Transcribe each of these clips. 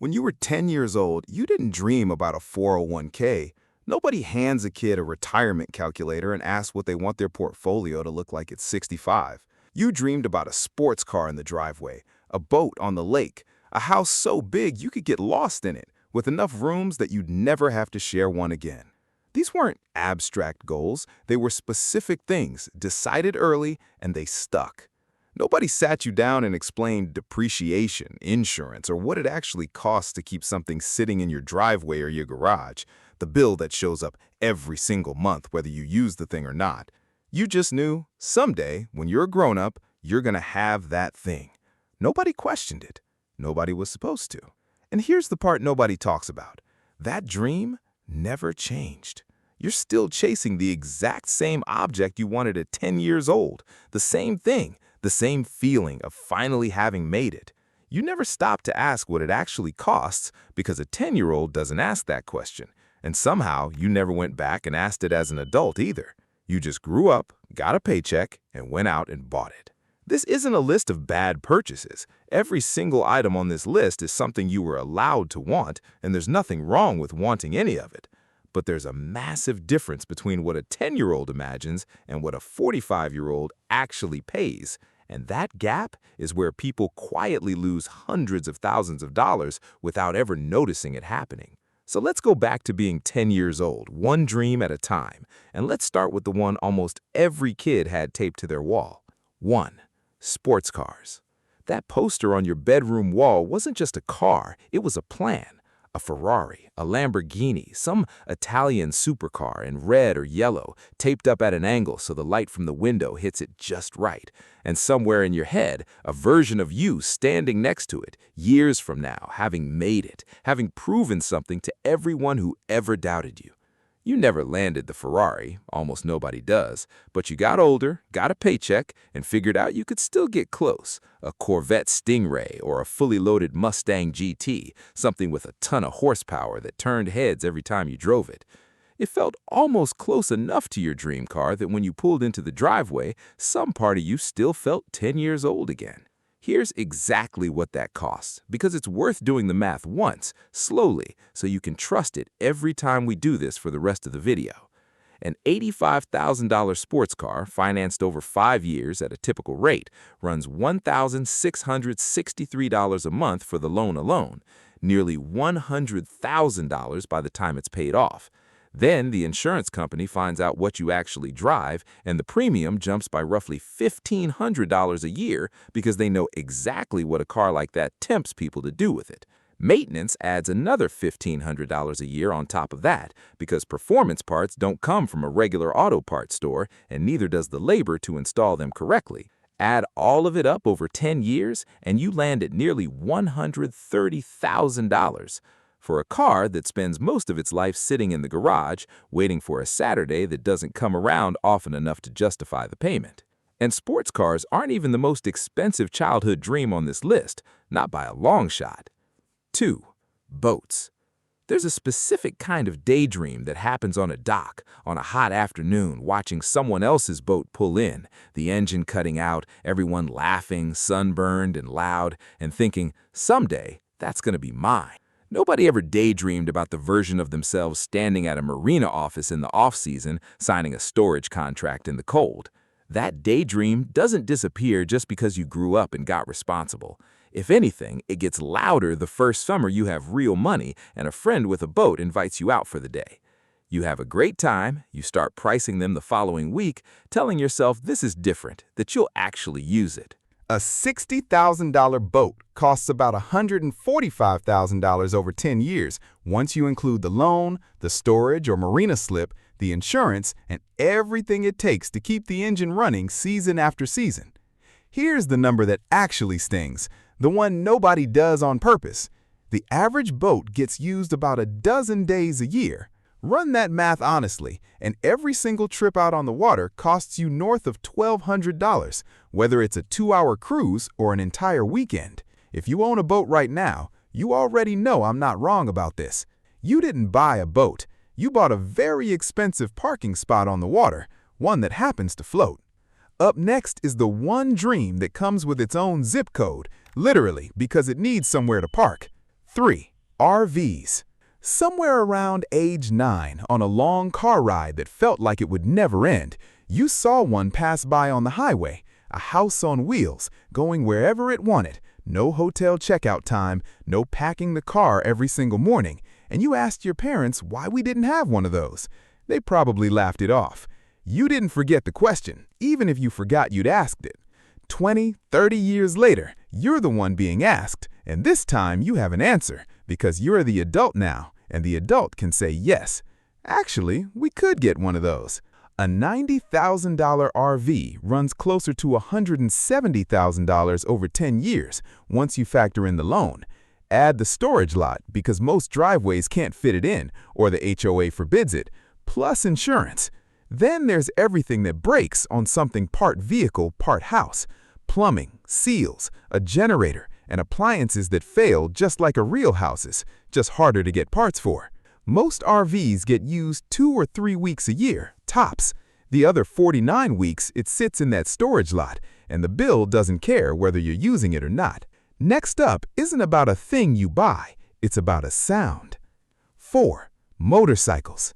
When you were 10 years old, you didn't dream about a 401k. Nobody hands a kid a retirement calculator and asks what they want their portfolio to look like at 65. You dreamed about a sports car in the driveway, a boat on the lake, a house so big you could get lost in it, with enough rooms that you'd never have to share one again. These weren't abstract goals, they were specific things, decided early, and they stuck. Nobody sat you down and explained depreciation, insurance, or what it actually costs to keep something sitting in your driveway or your garage, the bill that shows up every single month whether you use the thing or not. You just knew, someday, when you're a grown-up, you're gonna have that thing. Nobody questioned it. Nobody was supposed to. And here's the part nobody talks about. That dream never changed. You're still chasing the exact same object you wanted at 10 years old, the same thing, the same feeling of finally having made it. You never stopped to ask what it actually costs because a 10-year-old doesn't ask that question. And somehow you never went back and asked it as an adult either. You just grew up, got a paycheck, and went out and bought it. This isn't a list of bad purchases. Every single item on this list is something you were allowed to want, and there's nothing wrong with wanting any of it. But there's a massive difference between what a 10-year-old imagines and what a 45-year-old actually pays. And that gap is where people quietly lose hundreds of thousands of dollars without ever noticing it happening. So let's go back to being 10 years old, one dream at a time. And let's start with the one almost every kid had taped to their wall. 1. Sports cars. That poster on your bedroom wall wasn't just a car, it was a plan. A Ferrari, a Lamborghini, some Italian supercar in red or yellow, taped up at an angle so the light from the window hits it just right. And somewhere in your head, a version of you standing next to it, years from now, having made it, having proven something to everyone who ever doubted you. You never landed the Ferrari, almost nobody does, but you got older, got a paycheck, and figured out you could still get close. A Corvette Stingray or a fully loaded Mustang GT, something with a ton of horsepower that turned heads every time you drove it. It felt almost close enough to your dream car that when you pulled into the driveway, some part of you still felt 10 years old again. Here's exactly what that costs, because it's worth doing the math once, slowly, so you can trust it every time we do this for the rest of the video. An $85,000 sports car, financed over 5 years at a typical rate, runs $1,663 a month for the loan alone, nearly $100,000 by the time it's paid off. Then the insurance company finds out what you actually drive, and the premium jumps by roughly $1,500 a year because they know exactly what a car like that tempts people to do with it. Maintenance adds another $1,500 a year on top of that because performance parts don't come from a regular auto parts store, and neither does the labor to install them correctly. Add all of it up over 10 years, and you land at nearly $130,000. For a car that spends most of its life sitting in the garage, waiting for a Saturday that doesn't come around often enough to justify the payment. And sports cars aren't even the most expensive childhood dream on this list, not by a long shot. 2. Boats. There's a specific kind of daydream that happens on a dock, on a hot afternoon, watching someone else's boat pull in, the engine cutting out, everyone laughing, sunburned and loud, and thinking, someday, that's gonna be mine. Nobody ever daydreamed about the version of themselves standing at a marina office in the off-season, signing a storage contract in the cold. That daydream doesn't disappear just because you grew up and got responsible. If anything, it gets louder the first summer you have real money and a friend with a boat invites you out for the day. You have a great time, you start pricing them the following week, telling yourself this is different, that you'll actually use it. A $60,000 boat costs about $145,000 over 10 years once you include the loan, the storage or marina slip, the insurance, and everything it takes to keep the engine running season after season. Here's the number that actually stings, the one nobody does on purpose. The average boat gets used about a dozen days a year. Run that math honestly, and every single trip out on the water costs you north of $1,200, whether it's a 2-hour cruise or an entire weekend. If you own a boat right now, you already know I'm not wrong about this. You didn't buy a boat. You bought a very expensive parking spot on the water, one that happens to float. Up next is the one dream that comes with its own zip code, literally because it needs somewhere to park. 3. RVs. Somewhere around age 9, on a long car ride that felt like it would never end, you saw one pass by on the highway, a house on wheels, going wherever it wanted, no hotel checkout time, no packing the car every single morning, and you asked your parents why we didn't have one of those. They probably laughed it off. You didn't forget the question, even if you forgot you'd asked it. 20, 30 years later, you're the one being asked, and this time you have an answer, because you're the adult now, and the adult can say yes. Actually, we could get one of those. A $90,000 RV runs closer to $170,000 over 10 years once you factor in the loan. Add the storage lot, because most driveways can't fit it in, or the HOA forbids it, plus insurance. Then there's everything that breaks on something part vehicle, part house. Plumbing, seals, a generator, and appliances that fail just like a real house's, just harder to get parts for. Most RVs get used 2 or 3 weeks a year, tops. The other 49 weeks it sits in that storage lot, and the bill doesn't care whether you're using it or not. Next up isn't about a thing you buy, it's about a sound. 4. Motorcycles.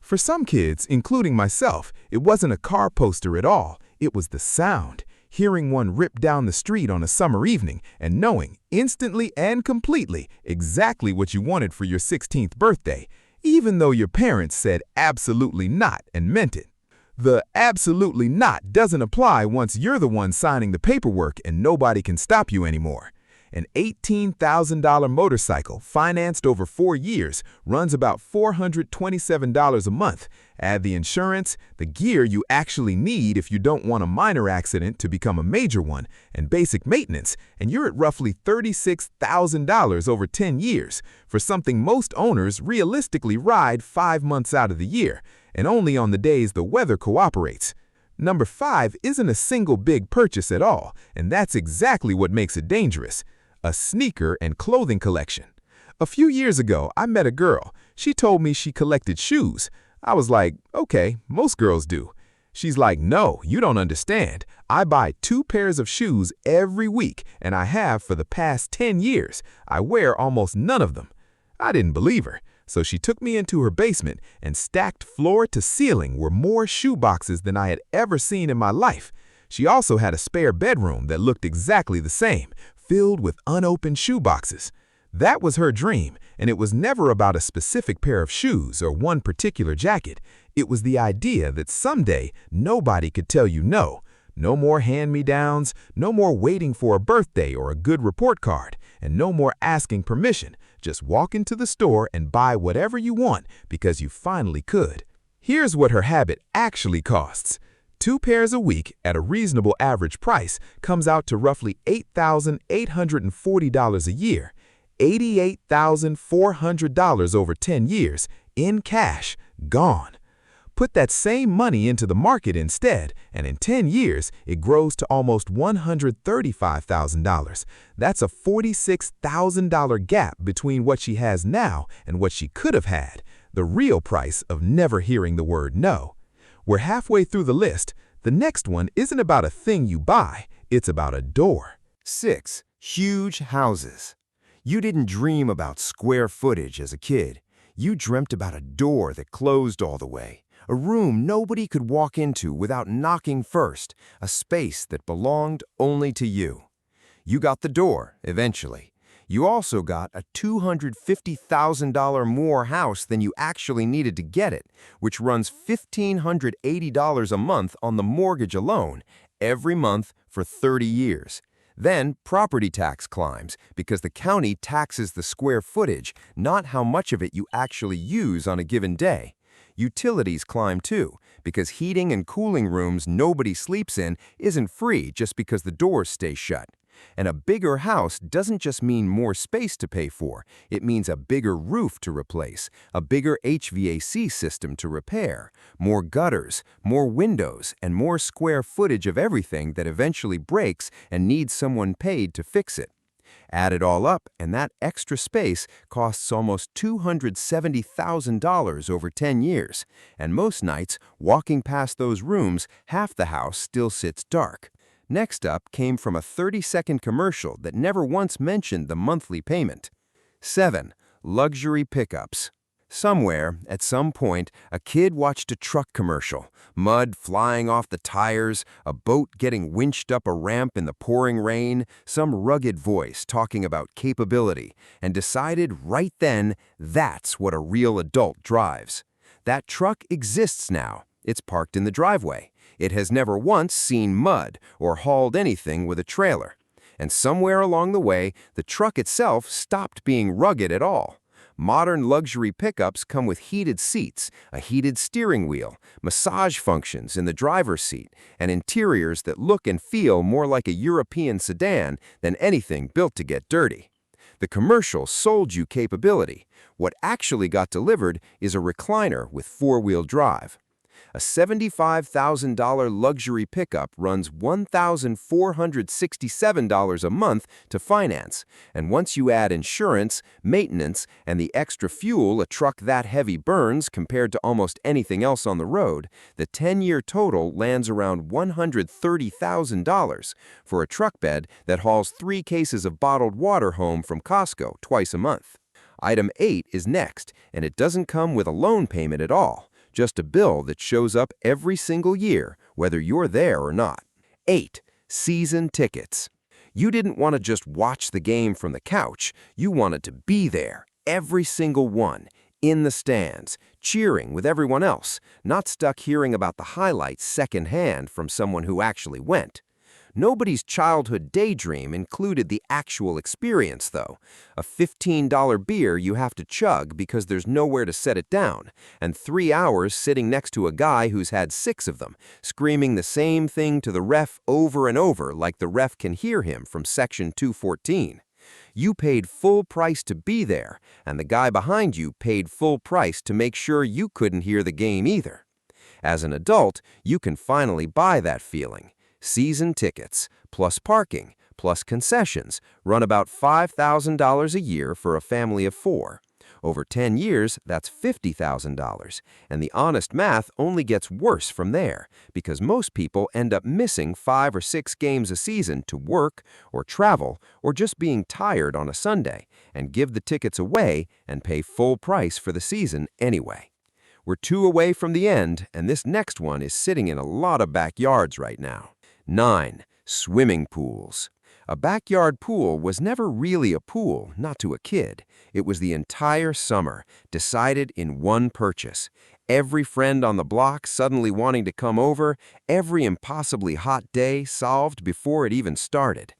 For some kids, including myself, it wasn't a car poster at all, it was the sound. Hearing one rip down the street on a summer evening and knowing, instantly and completely, exactly what you wanted for your 16th birthday, even though your parents said absolutely not and meant it. The absolutely not doesn't apply once you're the one signing the paperwork and nobody can stop you anymore. An $18,000 motorcycle financed over 4 years runs about $427 a month. Add the insurance, the gear you actually need if you don't want a minor accident to become a major one, and basic maintenance, and you're at roughly $36,000 over 10 years for something most owners realistically ride 5 months out of the year, and only on the days the weather cooperates. Number 5 isn't a single big purchase at all, and that's exactly what makes it dangerous. A sneaker and clothing collection. A few years ago, I met a girl. She told me she collected shoes. I was like, okay, most girls do. She's like, no, you don't understand. I buy 2 pairs of shoes every week, and I have for the past 10 years. I wear almost none of them. I didn't believe her, so she took me into her basement, and stacked floor to ceiling were more shoe boxes than I had ever seen in my life. She also had a spare bedroom that looked exactly the same, filled with unopened shoe boxes. That was her dream, and it was never about a specific pair of shoes or one particular jacket. It was the idea that someday nobody could tell you no. No more hand-me-downs, no more waiting for a birthday or a good report card, and no more asking permission. Just walk into the store and buy whatever you want because you finally could. Here's what her habit actually costs. 2 pairs a week at a reasonable average price comes out to roughly $8,840 a year, $88,400 over 10 years, in cash, gone. Put that same money into the market instead, and in 10 years, it grows to almost $135,000. That's a $46,000 gap between what she has now and what she could have had, the real price of never hearing the word no. We're halfway through the list. The next one isn't about a thing you buy, it's about a door. 6. Huge houses. You didn't dream about square footage as a kid. You dreamt about a door that closed all the way, a room nobody could walk into without knocking first, a space that belonged only to you. You got the door, eventually. You also got a $250,000 more house than you actually needed to get it, which runs $1,580 a month on the mortgage alone, every month for 30 years. Then property tax climbs because the county taxes the square footage, not how much of it you actually use on a given day. Utilities climb too, because heating and cooling rooms nobody sleeps in isn't free just because the doors stay shut. And a bigger house doesn't just mean more space to pay for, it means a bigger roof to replace, a bigger HVAC system to repair, more gutters, more windows, and more square footage of everything that eventually breaks and needs someone paid to fix it. Add it all up, and that extra space costs almost $270,000 over 10 years, and most nights, walking past those rooms, half the house still sits dark. Next up came from a 30-second commercial that never once mentioned the monthly payment. 7. Luxury pickups. Somewhere, at some point, a kid watched a truck commercial, mud flying off the tires, a boat getting winched up a ramp in the pouring rain, some rugged voice talking about capability, and decided right then that's what a real adult drives. That truck exists now. It's parked in the driveway. It has never once seen mud or hauled anything with a trailer. And somewhere along the way, the truck itself stopped being rugged at all. Modern luxury pickups come with heated seats, a heated steering wheel, massage functions in the driver's seat, and interiors that look and feel more like a European sedan than anything built to get dirty. The commercial sold you capability. What actually got delivered is a recliner with four-wheel drive. A $75,000 luxury pickup runs $1,467 a month to finance, and once you add insurance, maintenance, and the extra fuel a truck that heavy burns compared to almost anything else on the road, the 10-year total lands around $130,000 for a truck bed that hauls 3 cases of bottled water home from Costco twice a month. Item 8 is next, and it doesn't come with a loan payment at all. Just a bill that shows up every single year, whether you're there or not. 8. Season tickets. You didn't want to just watch the game from the couch. You wanted to be there, every single one, in the stands, cheering with everyone else, not stuck hearing about the highlights secondhand from someone who actually went. Nobody's childhood daydream included the actual experience, though. A $15 beer you have to chug because there's nowhere to set it down, and 3 hours sitting next to a guy who's had 6 of them, screaming the same thing to the ref over and over like the ref can hear him from Section 214. You paid full price to be there, and the guy behind you paid full price to make sure you couldn't hear the game either. As an adult, you can finally buy that feeling. Season tickets, plus parking, plus concessions, run about $5,000 a year for a family of 4. Over 10 years, that's $50,000, and the honest math only gets worse from there, because most people end up missing 5 or 6 games a season to work, or travel, or just being tired on a Sunday, and give the tickets away and pay full price for the season anyway. We're 2 away from the end, and this next one is sitting in a lot of backyards right now. 9. Swimming pools. A backyard pool was never really a pool, not to a kid. It was the entire summer, decided in one purchase. Every friend on the block suddenly wanting to come over, every impossibly hot day solved before it even started.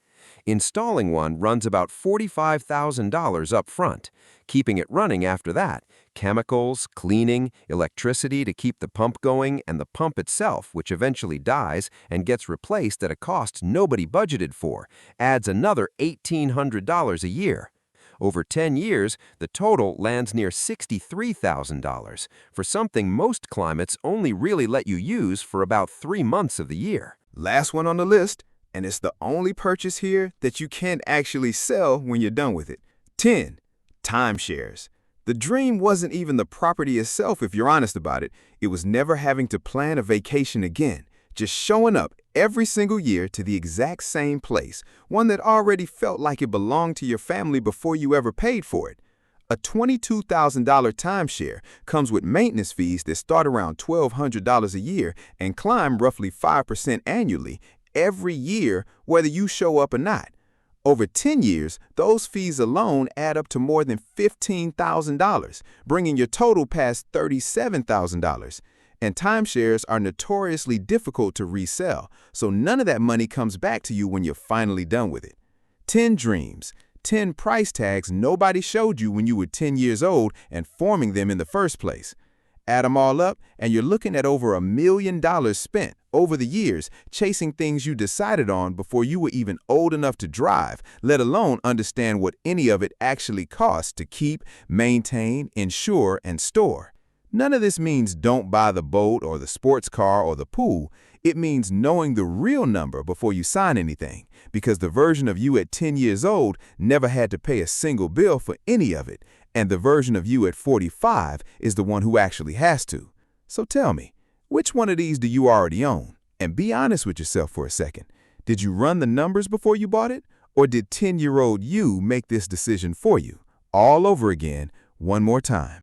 Installing one runs about $45,000 up front. Keeping it running after that, chemicals, cleaning, electricity to keep the pump going, and the pump itself, which eventually dies and gets replaced at a cost nobody budgeted for, adds another $1,800 a year. Over 10 years, the total lands near $63,000 for something most climates only really let you use for about 3 months of the year. Last one on the list, and it's the only purchase here that you can't actually sell when you're done with it. 10. Timeshares. The dream wasn't even the property itself, if you're honest about it. It was never having to plan a vacation again, just showing up every single year to the exact same place, one that already felt like it belonged to your family before you ever paid for it. A $22,000 timeshare comes with maintenance fees that start around $1,200 a year and climb roughly 5% annually every year, whether you show up or not. Over 10 years, those fees alone add up to more than $15,000, bringing your total past $37,000. And timeshares are notoriously difficult to resell, so none of that money comes back to you when you're finally done with it. 10 dreams, 10 price tags nobody showed you when you were 10 years old and forming them in the first place. Add them all up, and you're looking at over $1 million spent over the years chasing things you decided on before you were even old enough to drive, let alone understand what any of it actually costs to keep, maintain, insure, and store. None of this means don't buy the boat or the sports car or the pool. It means knowing the real number before you sign anything, because the version of you at 10 years old never had to pay a single bill for any of it, and the version of you at 45 is the one who actually has to. So tell me, which one of these do you already own? And be honest with yourself for a second. Did you run the numbers before you bought it? Or did 10-year-old you make this decision for you? all over again one more time.